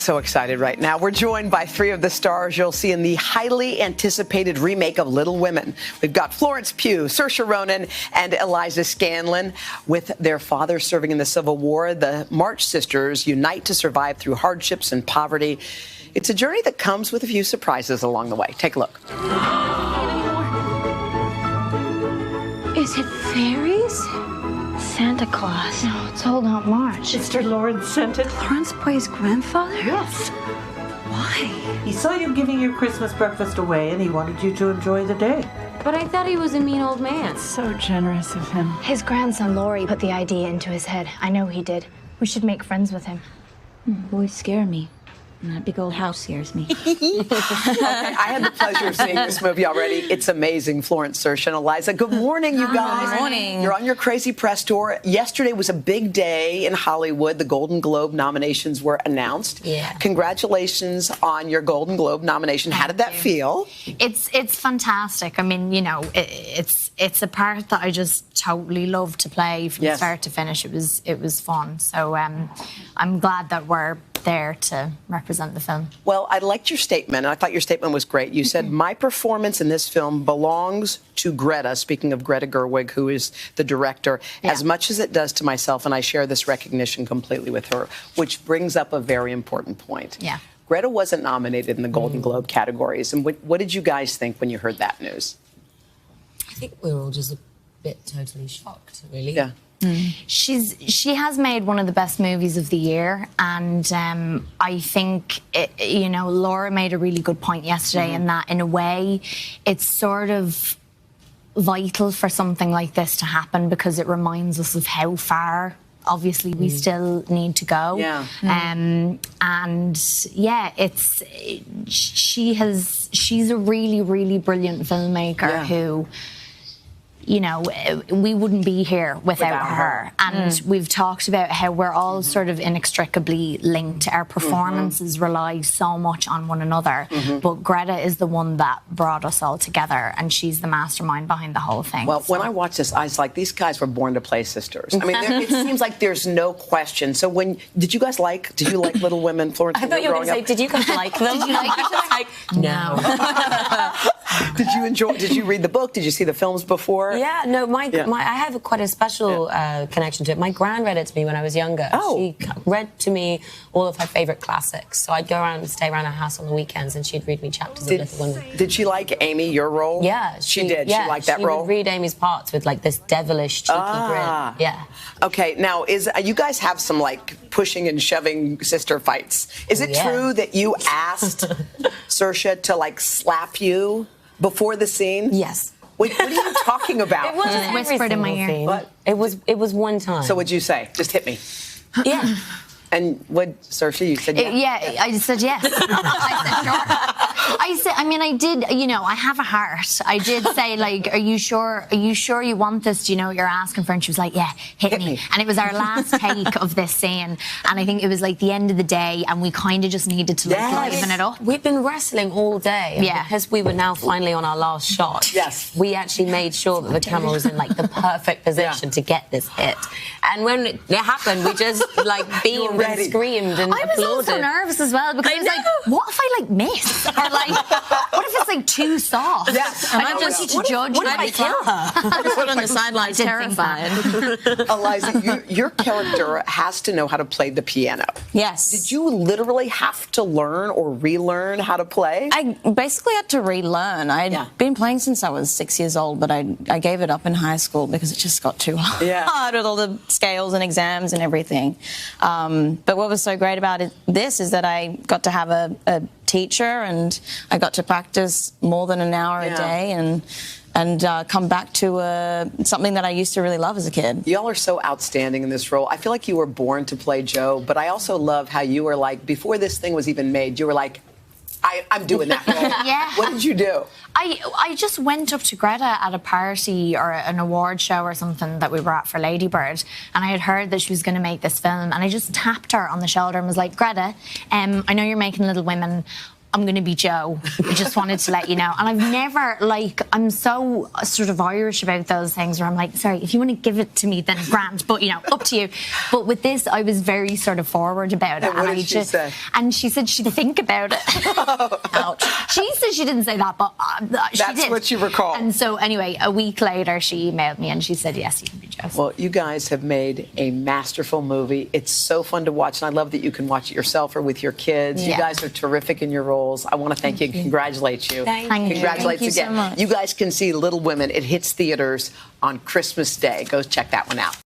So excited right now. We're joined by three of the stars you'll see in the highly anticipated remake of Little Women. We've got Florence Pugh, Saoirse Ronan, and Eliza Scanlen. With their father serving in the Civil War, the March sisters unite to survive through hardships and poverty. It's a journey that comes with a few surprises along the way. Take a look. Is it fairies? Santa Claus. No, it's all not March. Mr. Lawrence sent it. Florence Pugh's grandfather? Yes. Why? He saw you giving your Christmas breakfast away and he wanted you to enjoy the day. But I thought he was a mean old man. So generous of him. His grandson, Laurie, put the idea into his head. I know he did. We should make friends with him. Boys scare me. And that big old house scares me. Okay, I had the pleasure of seeing this movie already. It's amazing. Florence, Saoirse, and Eliza. Good morning, you guys. Good morning. You're on your crazy press tour. Yesterday was a big day in Hollywood. The Golden Globe nominations were announced. Yeah. Congratulations on your Golden Globe nomination. How did that feel? It's fantastic. I mean, you know, it's a part that I just totally love to play from start to finish. It was fun. So I'm glad that we're there to represent the film. Well, I liked your statement, and I thought your statement was great. You said, my performance in this film belongs to Greta, speaking of Greta Gerwig, who is the director, as much as it does to myself, and I share this recognition completely with her, which brings up a very important point. Yeah. Greta wasn't nominated in the Golden Globe categories, and what did you guys think when you heard that news? I think we were all just a bit totally shocked, really. Yeah. She has made one of the best movies of the year, and I think you know, Laura made a really good point yesterday in that, in a way, it's sort of vital for something like this to happen because it reminds us of how far obviously we still need to go. Yeah. And yeah, she's a really, really brilliant filmmaker who, you know, we wouldn't be here without her. And we've talked about how we're all sort of inextricably linked. Our performances rely so much on one another. But Greta is the one that brought us all together, and she's the mastermind behind the whole thing. Well, when I watched this, I was like, these guys were born to play sisters. I mean, it seems like there's no question. So did you like Little Women, Florence? I thought you were going to say, did you guys like them? Did you like them? No. Did you enjoy? Did you read the book? Did you see the films before? Yeah, no, I have quite a special connection to it. My gran read it to me when I was younger. Oh. She read to me all of her favourite classics. So I'd go around and stay around her house on the weekends and she'd read me chapters of Little Women. Did she like Amy, your role? Yeah. She did? Yeah, she liked that role? She would read Amy's parts with like this devilish, cheeky grin. Yeah. Okay, now, you guys have some like pushing and shoving sister fights. Is it true that you asked Saoirse to like slap you before the scene? Yes. Wait, what are you talking about? It wasn't whispered in my ear. What? It was one time. So what'd you say? Just hit me. Yeah. And what, Saoirse, you said yes? I said yes. I said, sure. I mean, I did, you know, I have a heart. I did say, like, are you sure you want this? Do you know what you're asking for? And she was like, yeah, hit me. And it was our last take of this scene. And I think it was like the end of the day, and we kind of just needed to liven it up. We've been wrestling all day. And because we were now finally on our last shot, we actually made sure that the camera was in like the perfect position to get this hit. And when it happened, we just like beamed and screamed and applauded. I was also nervous as well because I was like, what if I like miss? Or like, what if it's like too soft? Yes. And I want you to judge. What if I kill her? I just went on the sidelines terrified. Eliza, your character has to know how to play the piano. Yes. Did you literally have to learn or relearn how to play? I basically had to relearn. I'd been playing since I was 6 years old, but I gave it up in high school because it just got too hard with all the scales and exams and everything. But what was so great about this is that I got to have a teacher, and I got to practice more than an hour a day and come back to something that I used to really love as a kid. Y'all are so outstanding in this role. I feel like you were born to play Joe, but I also love how you were like, before this thing was even made, you were like, I'm doing that role. What did you do? I just went up to Greta at a party or an award show or something that we were at for Lady Bird, and I had heard that she was going to make this film, and I just tapped her on the shoulder and was like, Greta, I know you're making Little Women. I'm going to be Joe. I just wanted to let you know. And I've never, like, I'm so sort of Irish about those things where I'm like, sorry, if you want to give it to me, then grand, but, you know, up to you. But with this, I was very sort of forward about it. And what did she say? And she said she'd think about it. Ouch. She said she didn't say that, but she did. That's what you recall. And so anyway, a week later, she emailed me and she said, yes, you can be Joe. Well, you guys have made a masterful movie. It's so fun to watch, and I love that you can watch it yourself or with your kids. You guys are terrific in your roles. I want to thank you and congratulate you. Thank you. Congratulations Thank you again. so much. You guys can see Little Women. It hits theaters on Christmas Day. Go check that one out.